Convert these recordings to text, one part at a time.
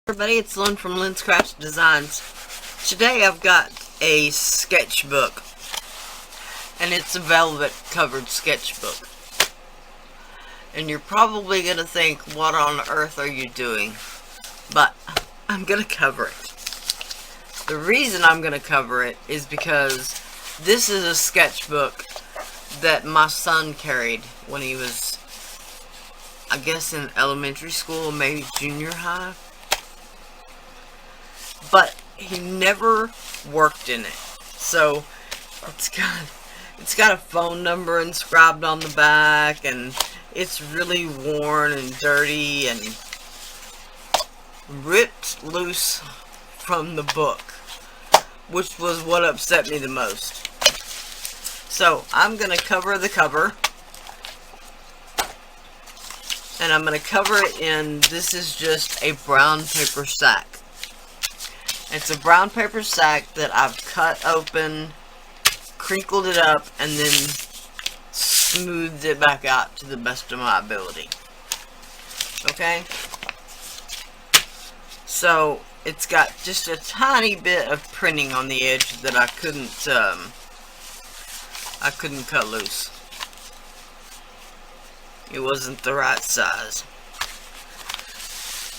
Everybody, it's Lyn from Lyn's Crafts Designs. Today I've got a sketchbook, and it's a velvet covered sketchbook. And you're probably going to think, what on earth are you doing? But I'm going to cover it. The reason I'm going to cover it is because this is a sketchbook that my son carried when he was, I guess, in elementary school, maybe junior high. But he never worked in it, so it's got a phone number inscribed on the back, and it's really worn and dirty and ripped loose from the book, which was what upset me the most. So I'm gonna cover the cover, and I'm gonna cover it in, this is just a brown paper sack. It's a brown paper sack that I've cut open, crinkled it up, and then smoothed it back out to the best of my ability. Okay? So, it's got just a tiny bit of printing on the edge that I couldn't cut loose. It wasn't the right size.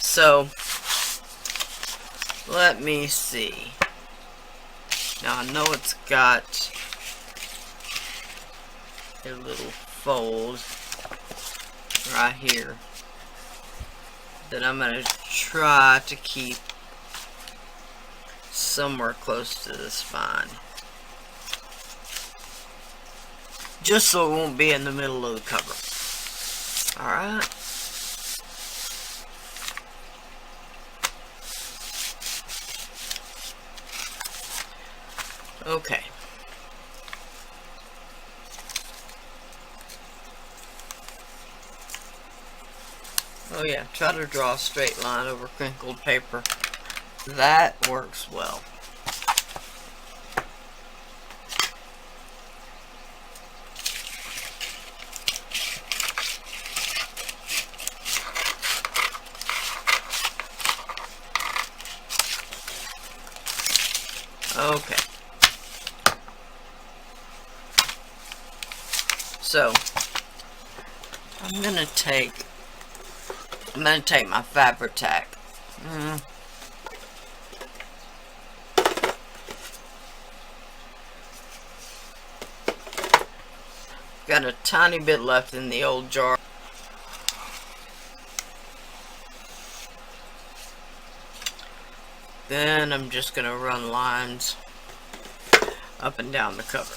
So, let me see. Now I know it's got a little fold right here that I'm going to try to keep somewhere close to the spine, just so it won't be in the middle of the cover. Alright. Okay. Oh yeah, try to draw a straight line over crinkled paper. That works well. Okay. So, I'm gonna take my fabric tack. Got a tiny bit left in the old jar. Then I'm just gonna run lines up and down the cover.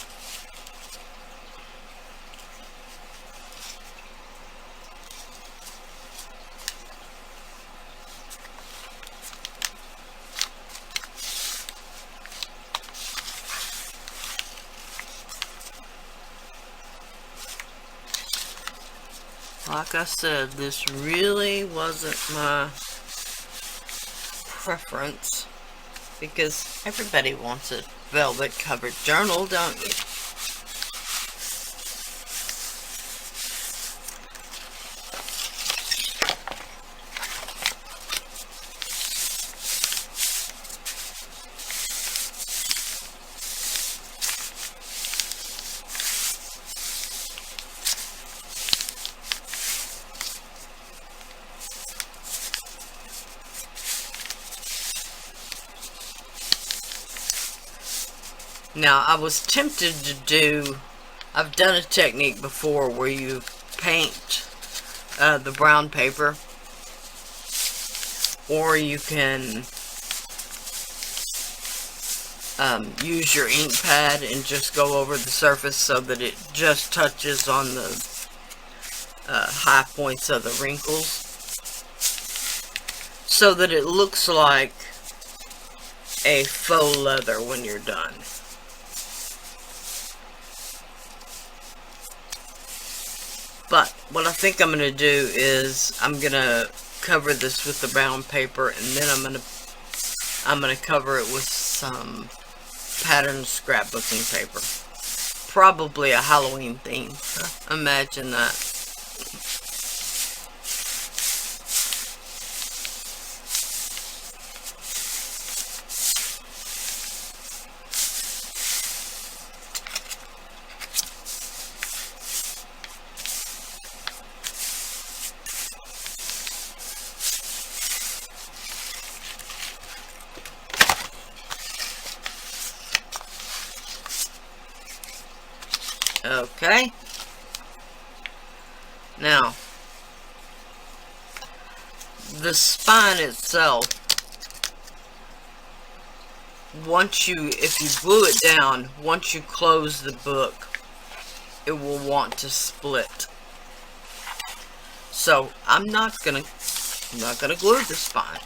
Like I said, this really wasn't my preference, because everybody wants a velvet covered journal, don't you? Now, I was tempted to do, I've done a technique before where you paint the brown paper, or you can use your ink pad and just go over the surface so that it just touches on the high points of the wrinkles, so that it looks like a faux leather when you're done. But what I think I'm going to do is I'm going to cover this with the brown paper, and then I'm going to cover it with some patterned scrapbooking paper. Probably a Halloween theme. Imagine that. Okay? Now, the spine itself, if you glue it down, once you close the book, it will want to split. So I'm not gonna glue the spine.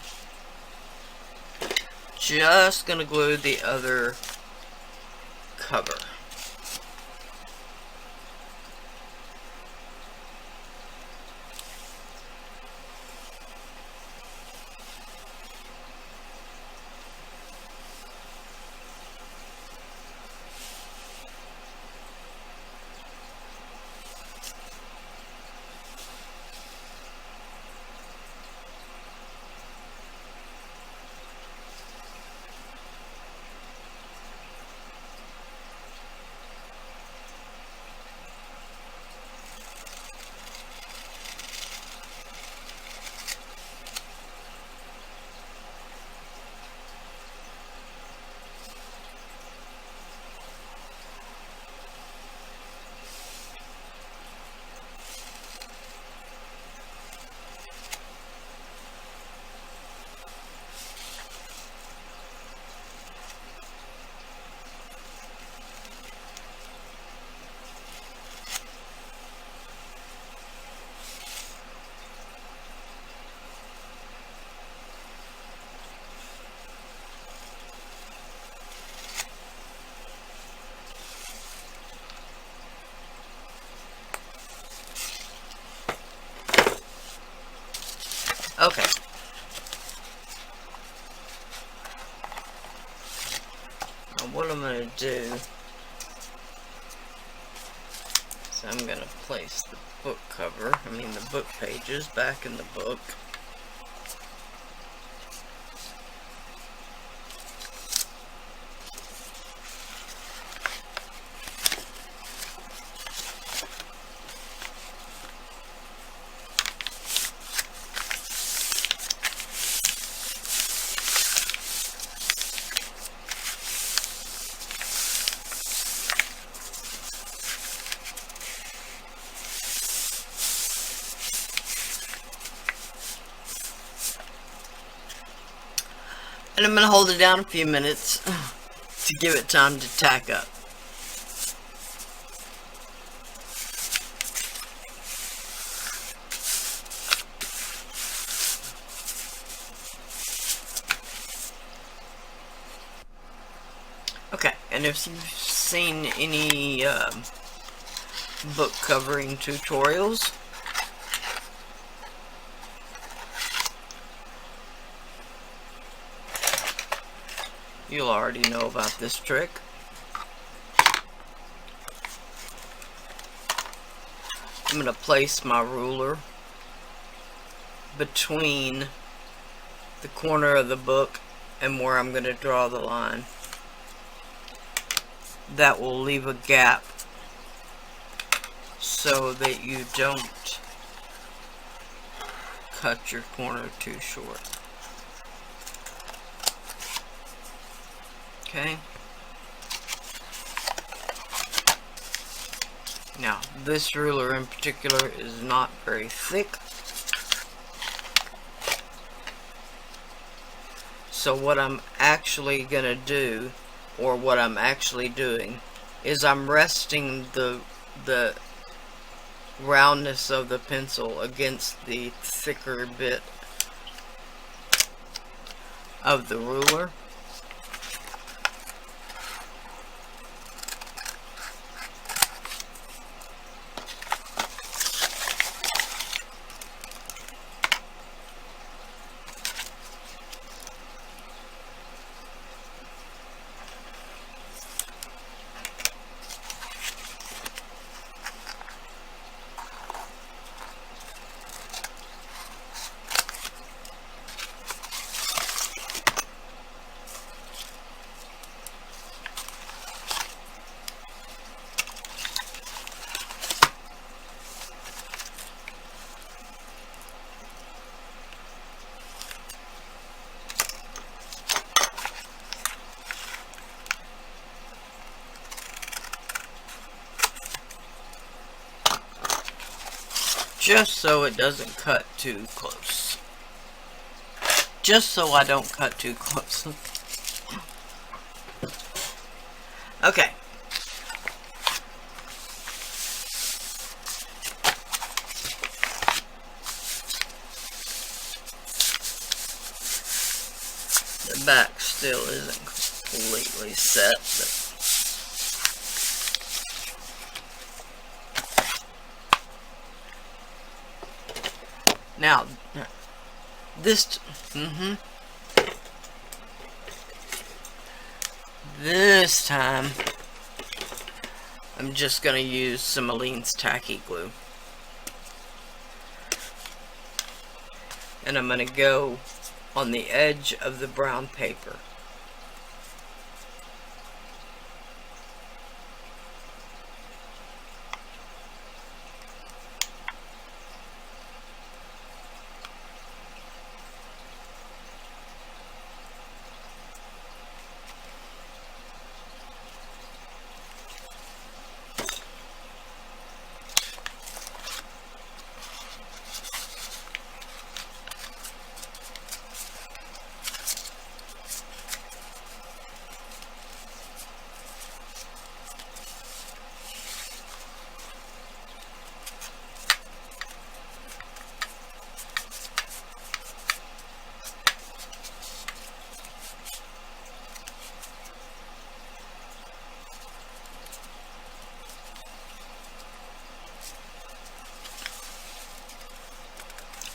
Just gonna glue the other cover. Okay. Now what I'm going to do is I'm going to place the book cover, the book pages back in the book. And I'm going to hold it down a few minutes to give it time to tack up. Okay, and if you've seen any book covering tutorials, you'll already know about this trick. I'm going to place my ruler between the corner of the book and where I'm going to draw the line. That will leave a gap so that you don't cut your corner too short. Okay. Now, this ruler in particular is not very thick. So what I'm actually going to do, or what I'm actually doing, is I'm resting the roundness of the pencil against the thicker bit of the ruler. just so it doesn't cut too close. Just so I don't cut too close. Okay. The back still isn't completely set, but now this this time I'm just going to use some Lyn's tacky glue, and I'm going to go on the edge of the brown paper.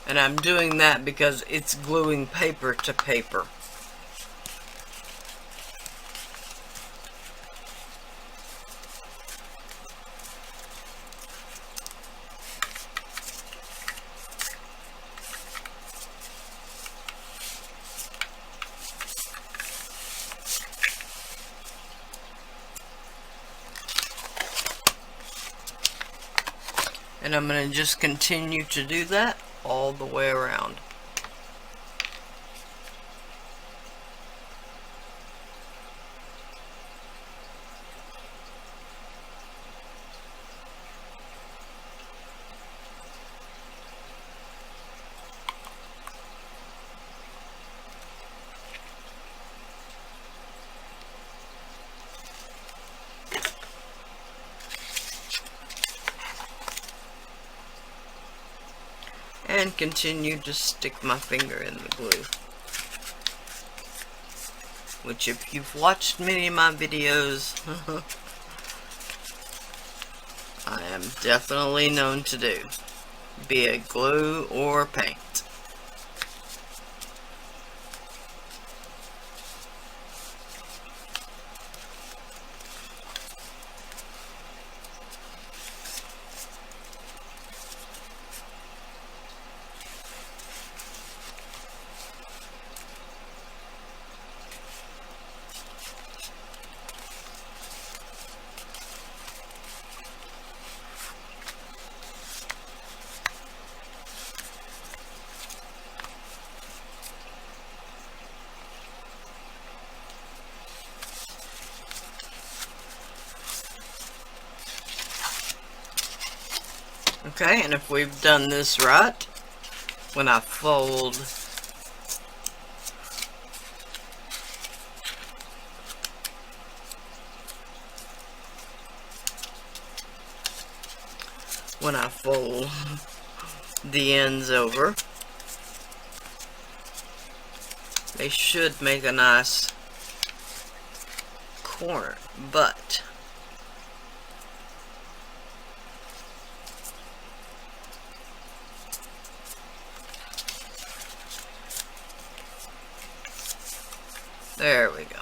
And I'm doing that because it's gluing paper to paper. And I'm going to just continue to do that all the way around. And continue to stick my finger in the glue, which if you've watched many of my videos, I am definitely known to do, be it glue or paint. Okay, and if we've done this right, when I fold the ends over, they should make a nice corner, but there we go.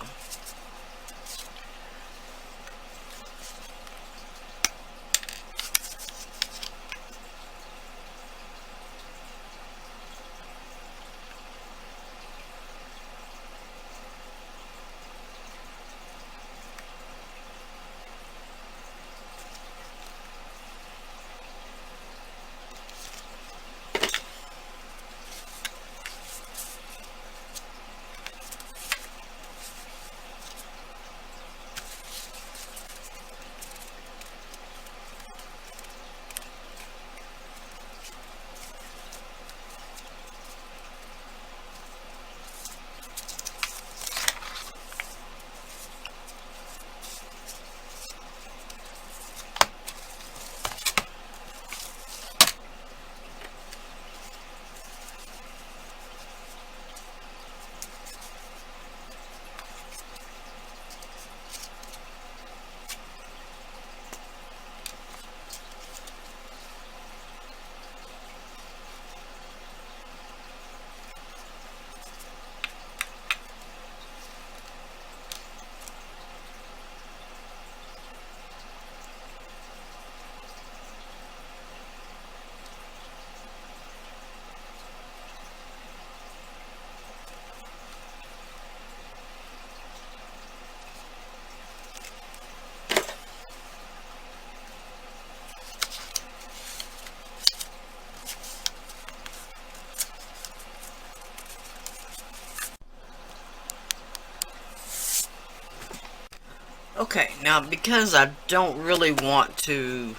Okay, now because I don't really want to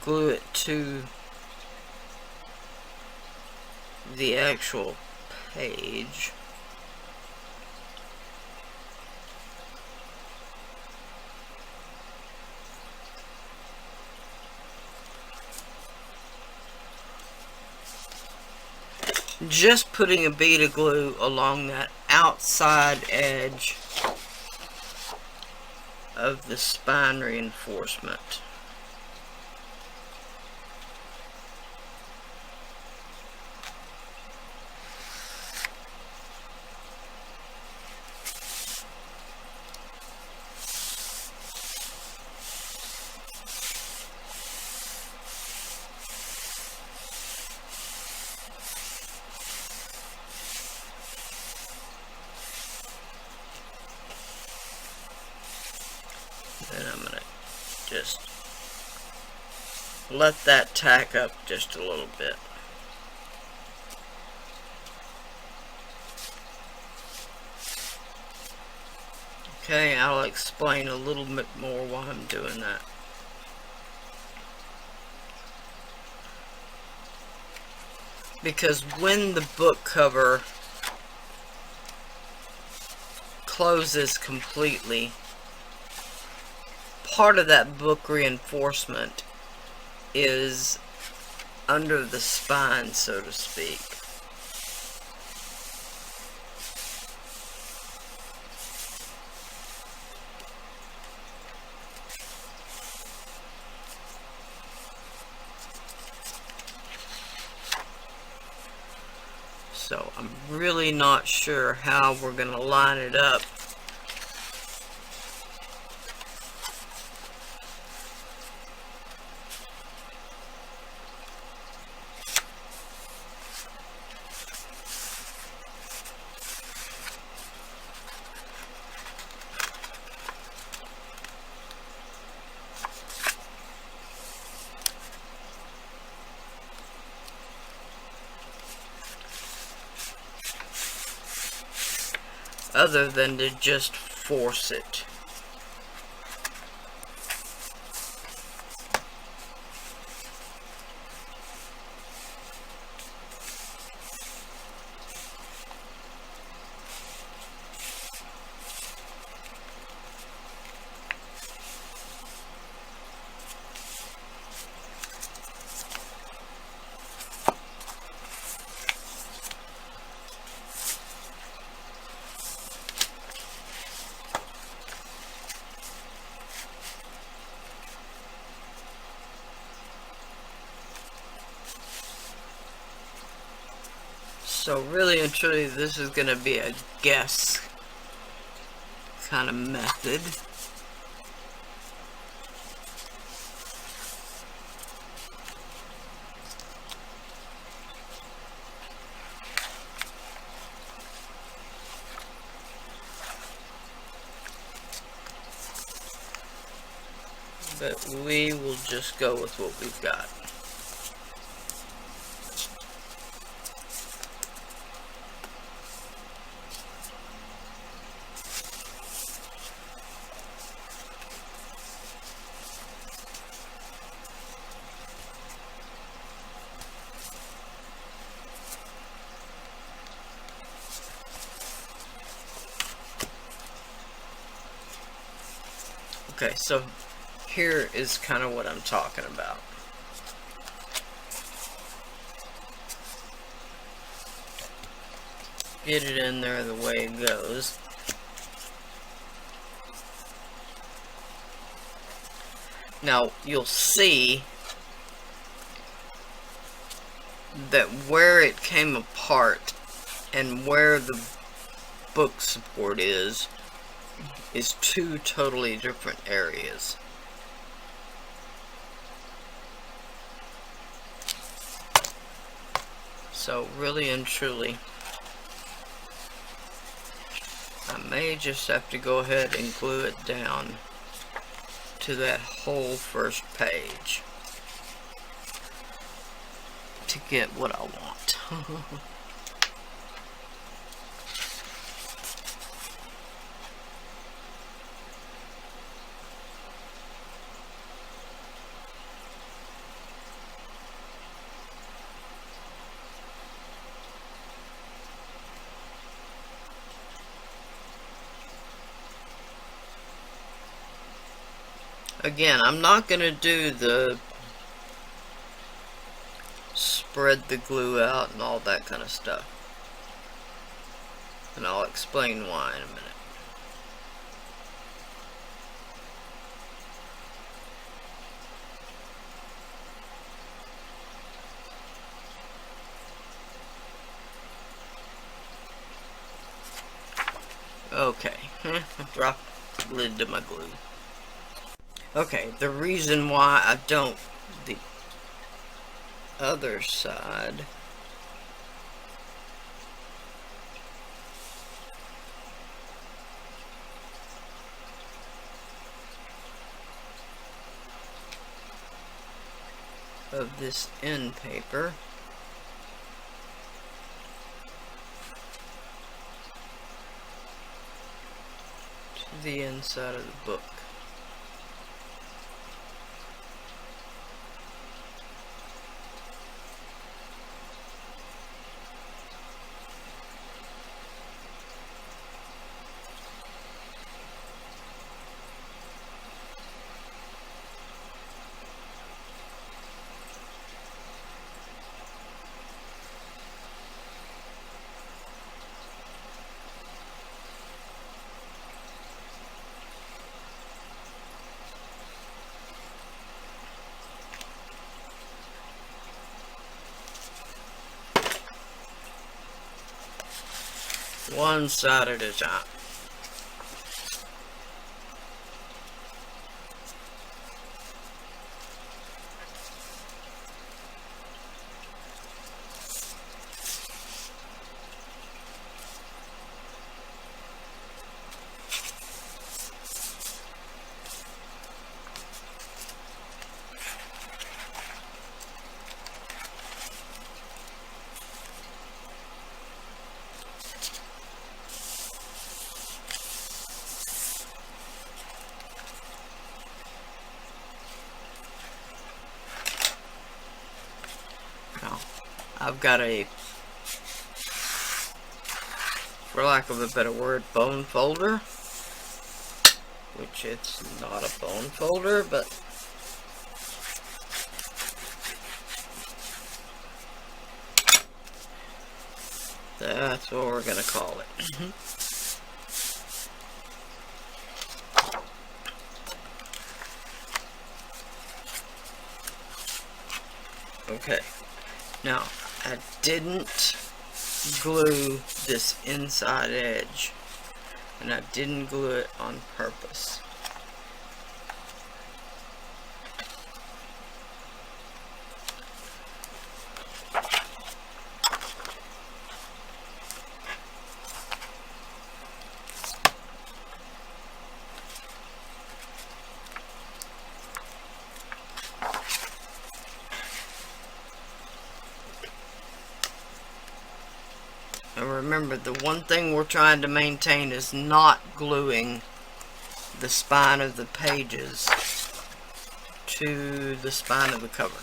glue it to the actual page, just putting a bead of glue along that outside edge of the spine reinforcement. Then I'm going to just let that tack up just a little bit. Okay, I'll explain a little bit more why I'm doing that. Because when the book cover closes completely, part of that book reinforcement is under the spine, so to speak. So I'm really not sure how we're going to line it up. Other than to just force it. So really and truly, this is going to be a guess kind of method. But we will just go with what we've got. Okay, so here is kind of what I'm talking about. Get it in there the way it goes. Now, you'll see that where it came apart and where the book support is two totally different areas. So really and truly, I may just have to go ahead and glue it down to that whole first page to get what I want. Again, I'm not going to do the spread the glue out and all that kind of stuff. And I'll explain why in a minute. Okay, drop the lid to my glue. Okay, the reason why I don't the other side of this end paper to the inside of the book. One side at a time. I've got a, for lack of a better word, bone folder, which it's not a bone folder, but that's what we're going to call it. Okay, now I didn't glue this inside edge, and I didn't glue it on purpose. And remember, the one thing we're trying to maintain is not gluing the spine of the pages to the spine of the cover.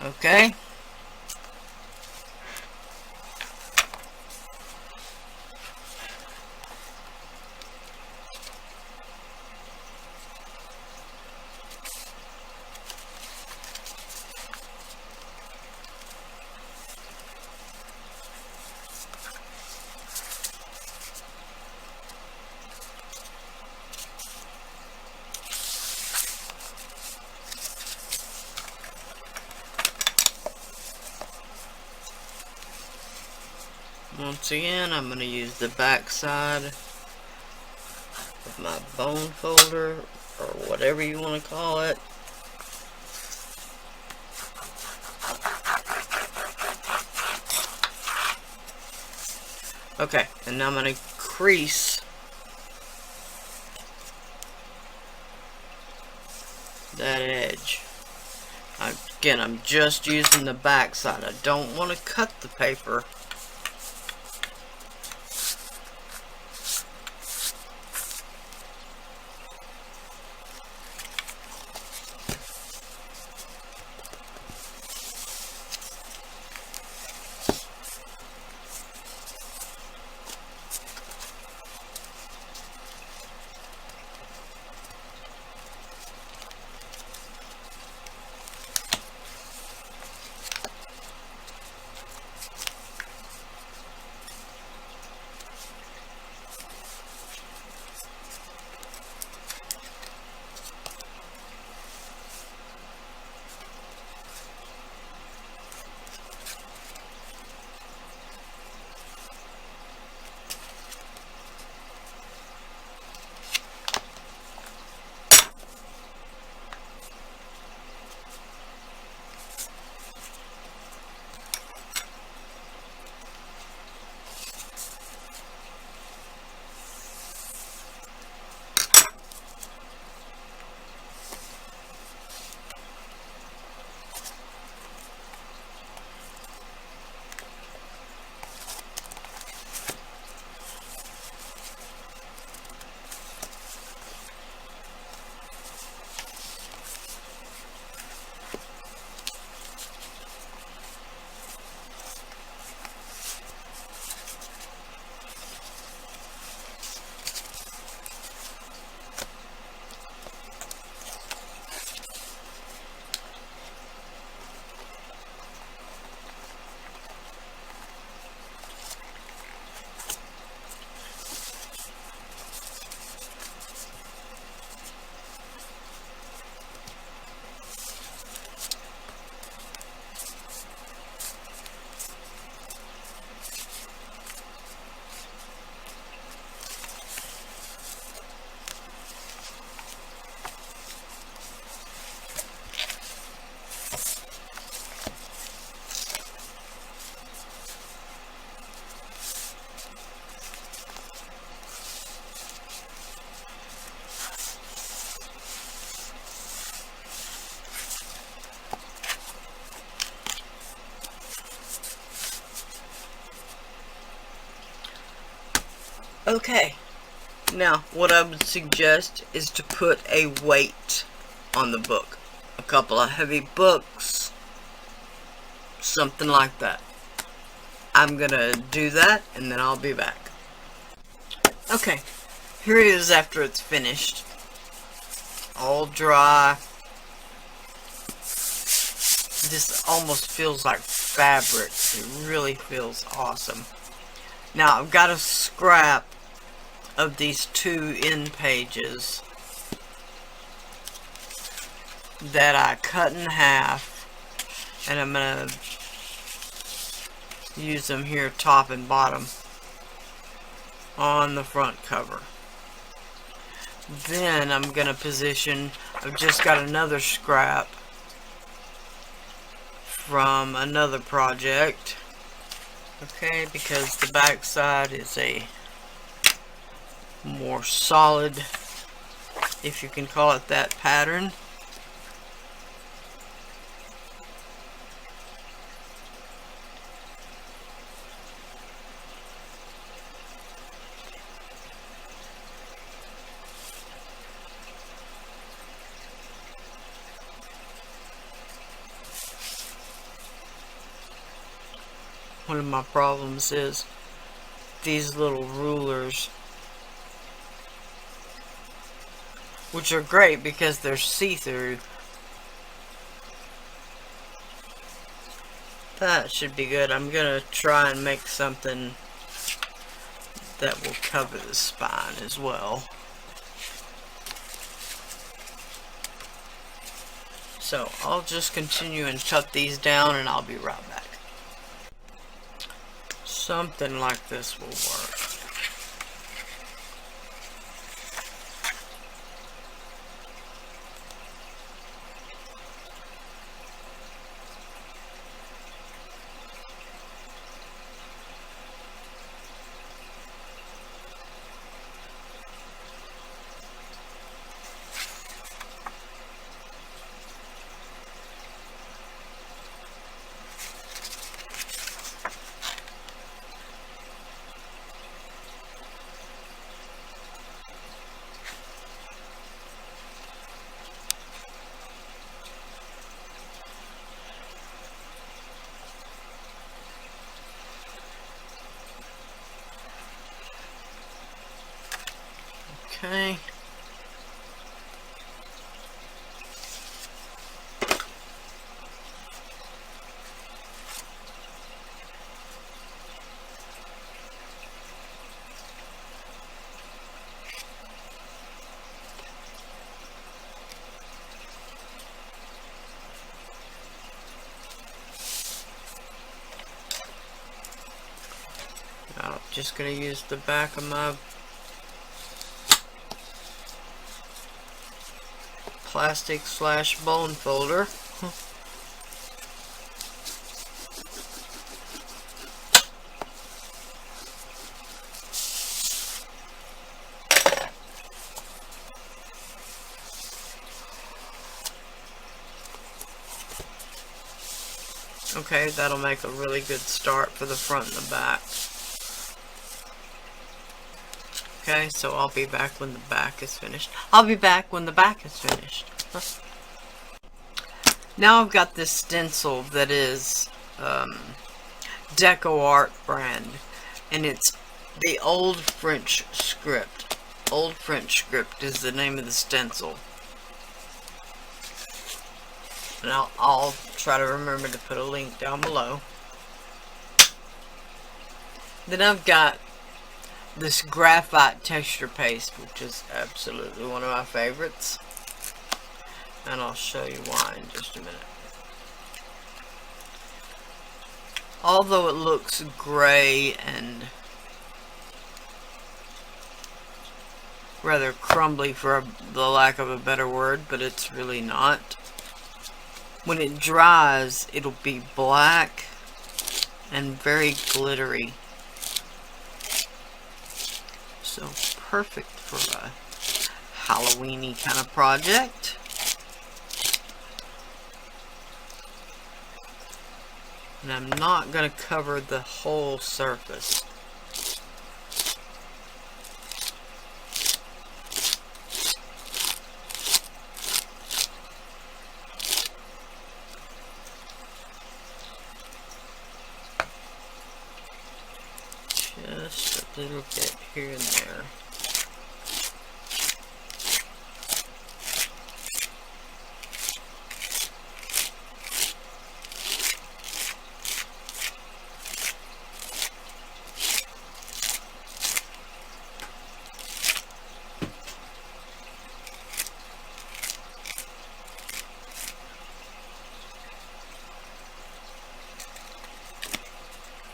Okay. Once again, I'm going to use the back side of my bone folder, or whatever you want to call it. Okay, and now I'm going to crease that edge. Again, I'm just using the back side. I don't want to cut the paper. Okay, now what I would suggest is to put a weight on the book. A couple of heavy books, something like that. I'm gonna do that and then I'll be back. Okay, here it is after it's finished. All dry. This almost feels like fabric. It really feels awesome. Now I've got a scrap of these 2 end pages that I cut in half, and I'm going to use them here top and bottom on the front cover. Then I'm going to position, I've just got another scrap from another project, okay, because the back side is a more solid, if you can call it that, pattern. One of my problems is these little rulers, which are great because they're see-through. That should be good. I'm gonna try and make something that will cover the spine as well. So I'll just continue and tuck these down and I'll be right back. Something like this will work. Okay. Now I'm just going to use the back of my plastic / bone folder. Okay, that'll make a really good start for the front and the back. Okay, so I'll be back when the back is finished. I'll be back when the back is finished. Now I've got this stencil that is Deco Art brand, and it's the Old French Script. Old French Script is the name of the stencil. And I'll try to remember to put a link down below. Then I've got this graphite texture paste, which is absolutely one of my favorites. And I'll show you why in just a minute. Although it looks gray and rather crumbly for the lack of a better word, but it's really not. When it dries, it'll be black and very glittery. So perfect for a Halloween-y kind of project. And I'm not going to cover the whole surface. Just a little bit here and there.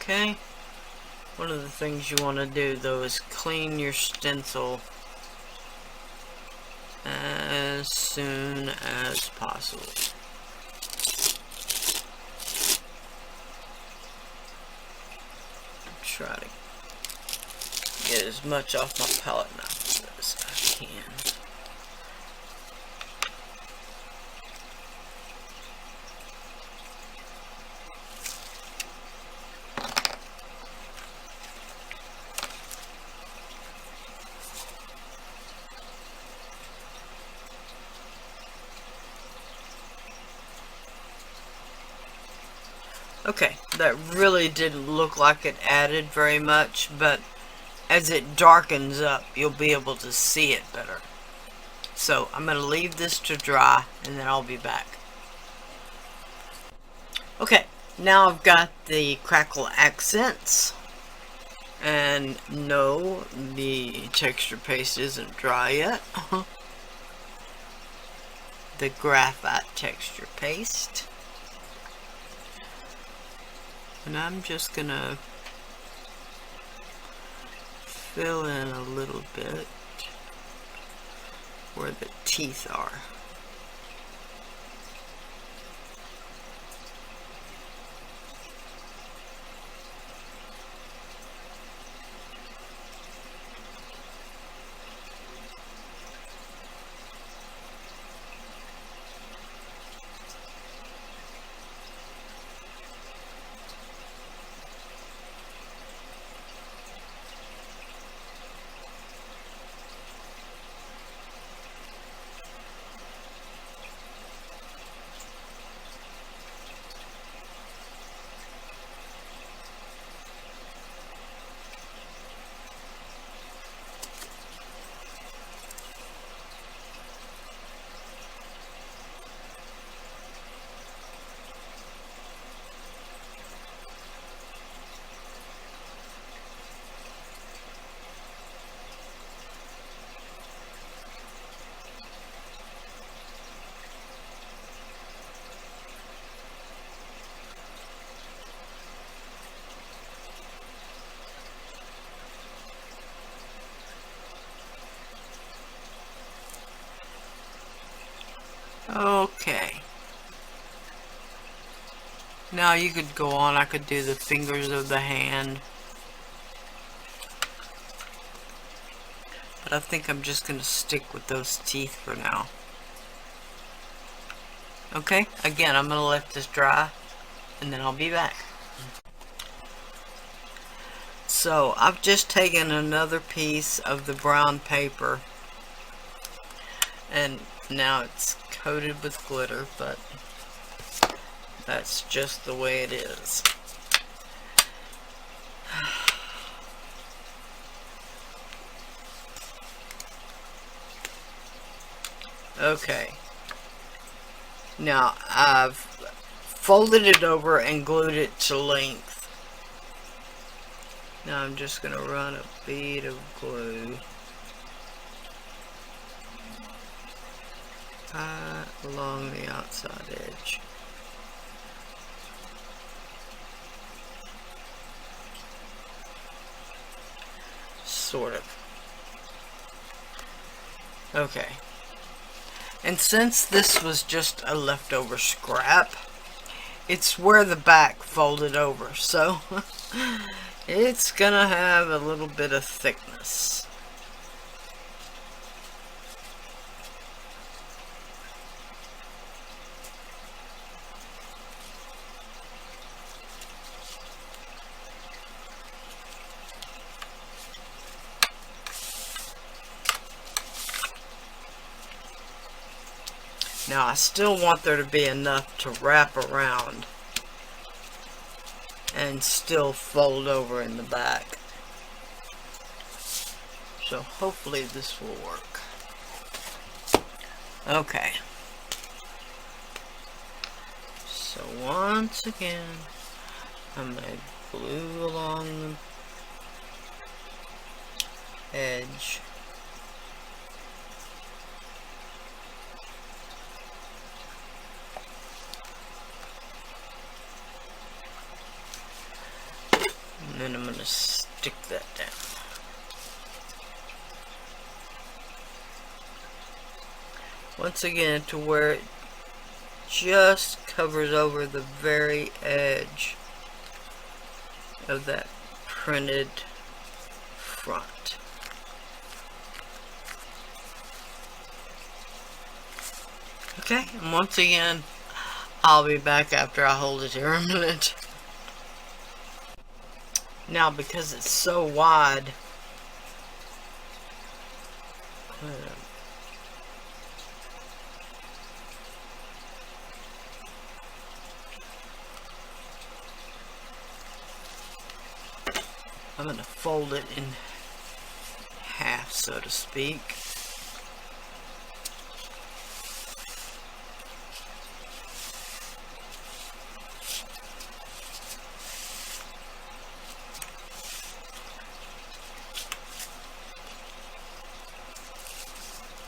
Okay. One of the things you want to do though is clean your stencil as soon as possible. Try to get as much off my palette knife as I can. Okay, that really didn't look like it added very much, but as it darkens up, you'll be able to see it better. So I'm going to leave this to dry, and then I'll be back. Okay, now I've got the crackle accents, and no, the texture paste isn't dry yet. The graphite texture paste. And I'm just gonna fill in a little bit where the teeth are. Okay. Now you could go on. I could do the fingers of the hand. But I think I'm just going to stick with those teeth for now. Okay, again, I'm going to let this dry and then I'll be back. So I've just taken another piece of the brown paper and now it's coated with glitter, but that's just the way it is. Okay. Now I've folded it over and glued it to length. Now I'm just going to run a bead of glue right along the outside edge. Sort of. Okay. And since this was just a leftover scrap, it's where the back folded over, so it's gonna have a little bit of thickness. Now I still want there to be enough to wrap around and still fold over in the back. So hopefully this will work. Okay. So once again, I'm going to glue along the edge. And then I'm going to stick that down. Once again, to where it just covers over the very edge of that printed front. Okay, and once again, I'll be back after I hold it here a minute. Now, because it's so wide, I'm going to fold it in half, so to speak.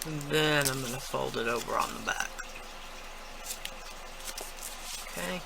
And then I'm going to fold it over on the back. Okay.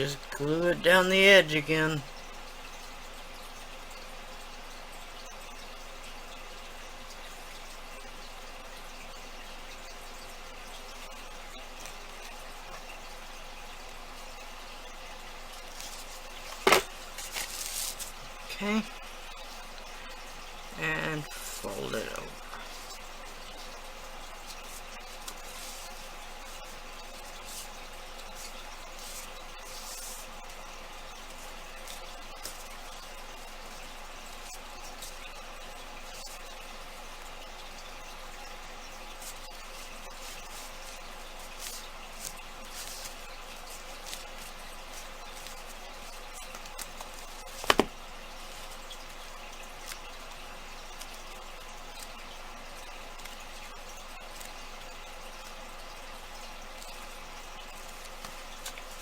just glue it down the edge again. Okay, and fold it over.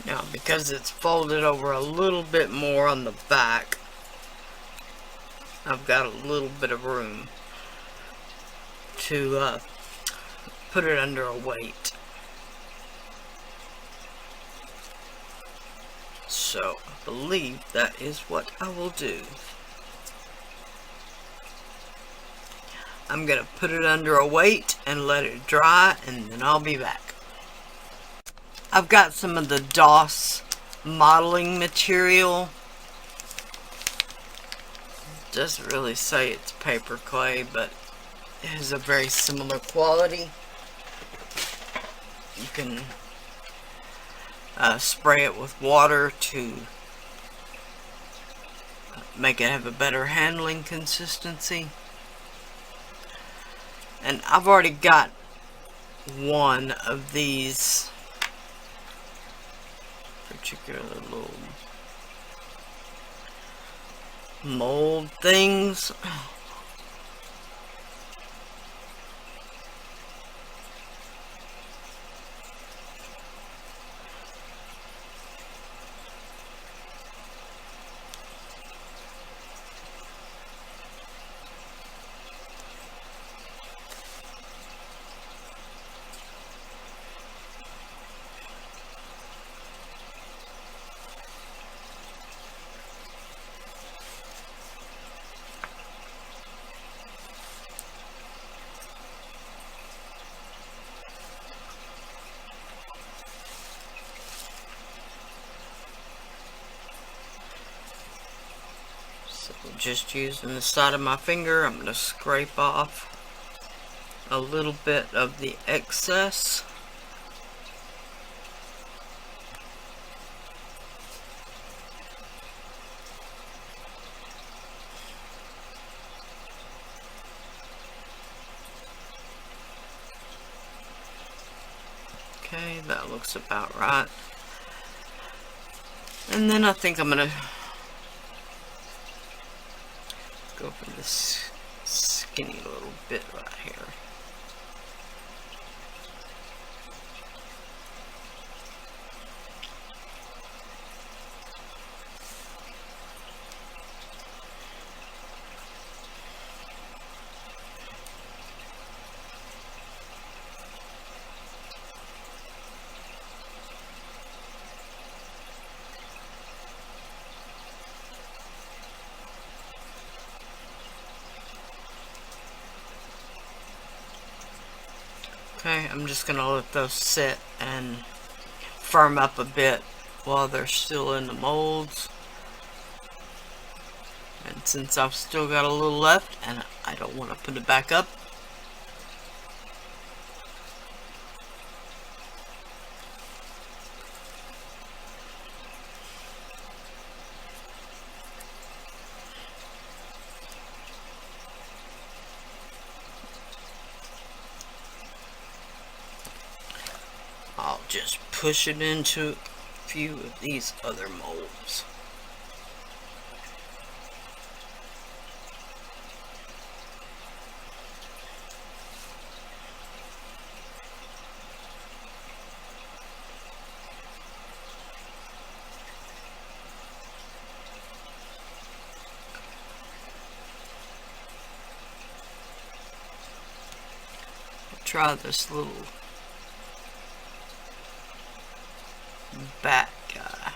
Now, because it's folded over a little bit more on the back, I've got a little bit of room to put it under a weight. So, I believe that is what I will do. I'm going to put it under a weight and let it dry, and then I'll be back. I've got some of the DOS modeling material. It doesn't really say it's paper clay, but it has a very similar quality. You can spray it with water to make it have a better handling consistency. And I've already got one of these particular little mold things. Just using the side of my finger, I'm going to scrape off a little bit of the excess. Okay, that looks about right. And then I think I'm going to go for this skinny little bit right here. Okay, I'm just going to let those sit and firm up a bit while they're still in the molds. And since I've still got a little left and I don't want to put it back up, I'll just push it into a few of these other molds. Try this little back guy.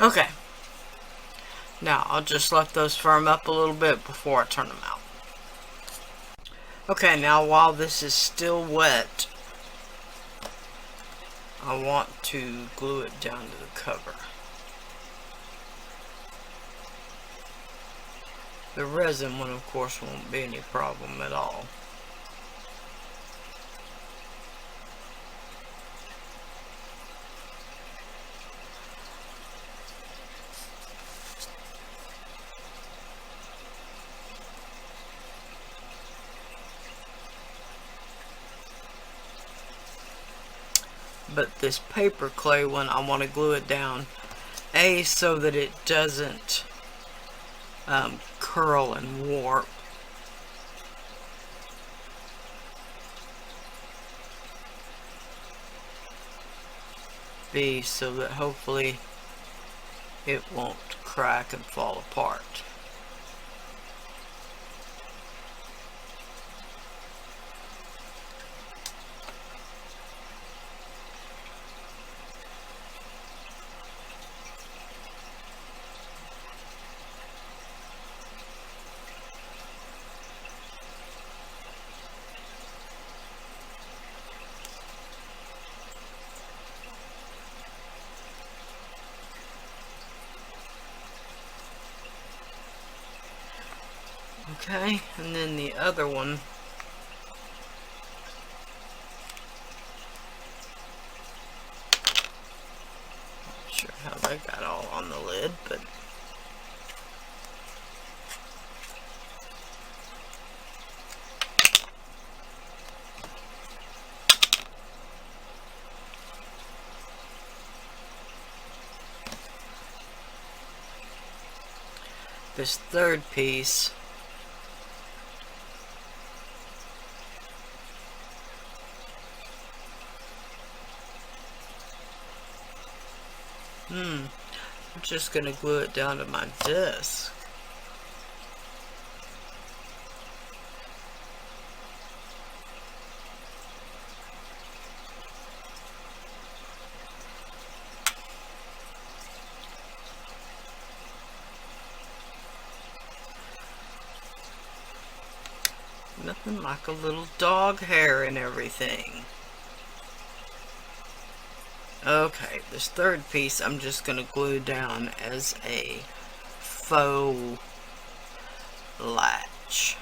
Okay. Now, I'll just let those firm up a little bit before I turn them out. Okay, now while this is still wet, I want to glue it down to the cover. The resin one, of course, won't be any problem at all. But this paper clay one, I want to glue it down, A, so that it doesn't curl and warp. B, so that hopefully it won't crack and fall apart. Okay, and then the other one, not sure how they got all on the lid, but this third piece I'm just going to glue it down to my disc. Nothing like a little dog hair and everything. Okay, this third piece I'm just going to glue down as a faux latch.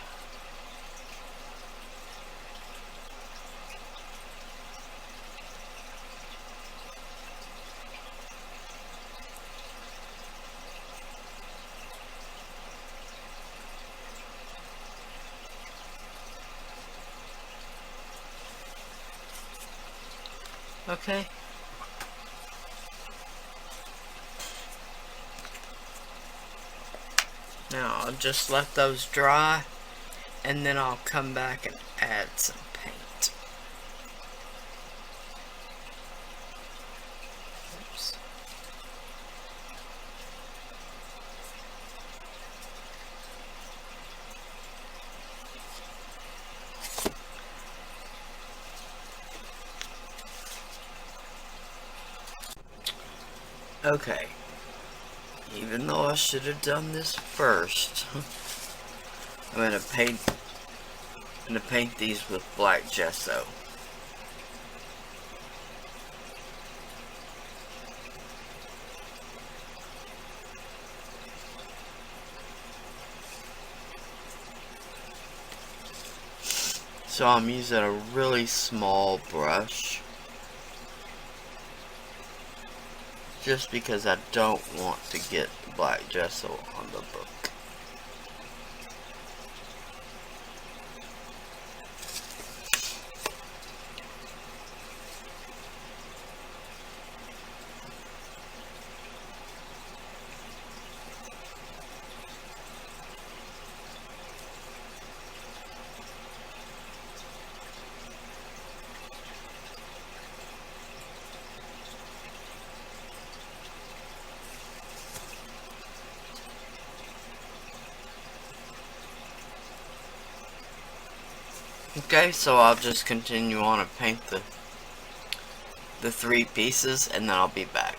Okay. Now I'll just let those dry, and then I'll come back and add some paint. Oops. Okay. Even though I should have done this first, I'm gonna paint these with black gesso. So I'm using a really small brush, just because I don't want to get the black gesso on the book. Okay, so I'll just continue on and paint the three pieces, and then I'll be back.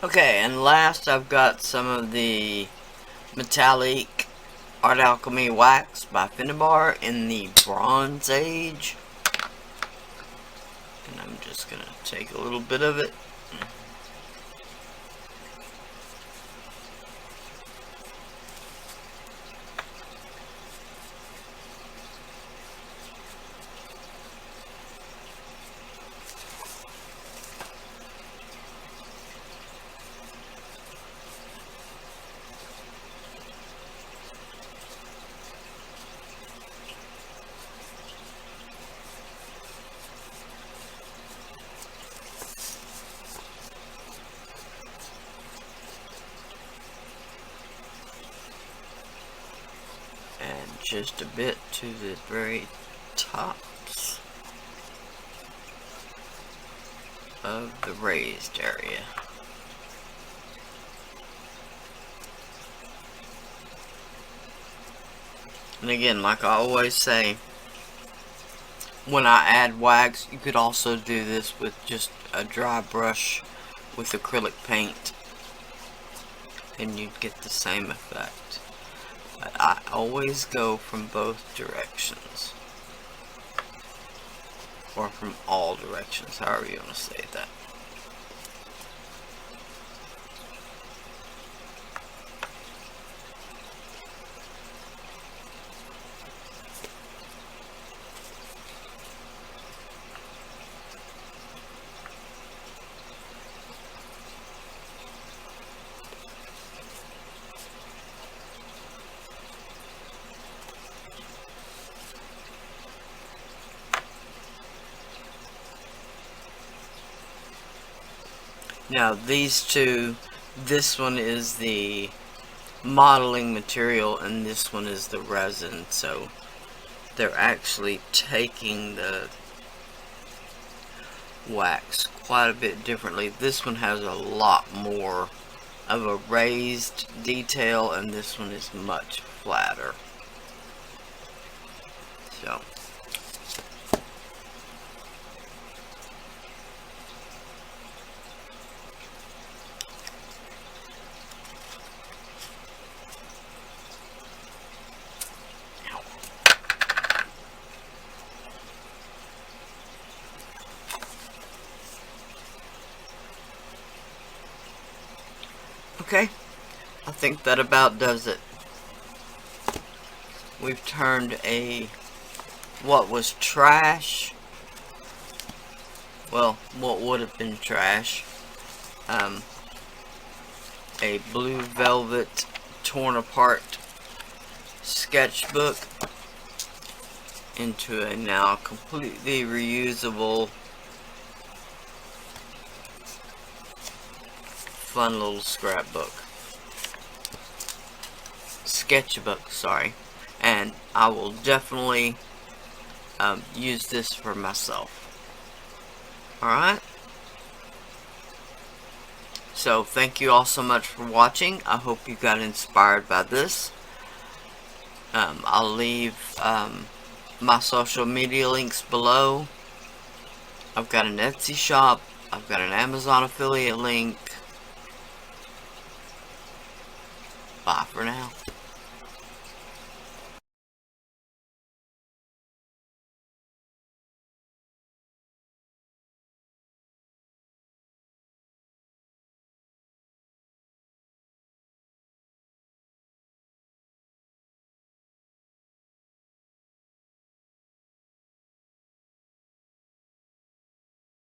Okay, and last I've got some of the metallic Art Alchemy wax by Finnebar in the Bronze Age. And I'm just going to take a little bit of it. And just a bit to the very tops of the raised area. And again, like I always say, when I add wax, you could also do this with just a dry brush with acrylic paint, and you'd get the same effect. But I always go from both directions, or from all directions, however you want to say that. Now these two, this one is the modeling material and this one is the resin, so they're actually taking the wax quite a bit differently. This one has a lot more of a raised detail and this one is much flatter. So okay, I think that about does it. We've turned what was trash, well, what would have been trash, a blue velvet torn apart sketchbook into a now completely reusable fun little sketchbook, sorry. And I will definitely use this for myself. Alright? So thank you all so much for watching. I hope you got inspired by this. I'll leave my social media links below. I've got an Etsy shop. I've got an Amazon affiliate link. Bye for now.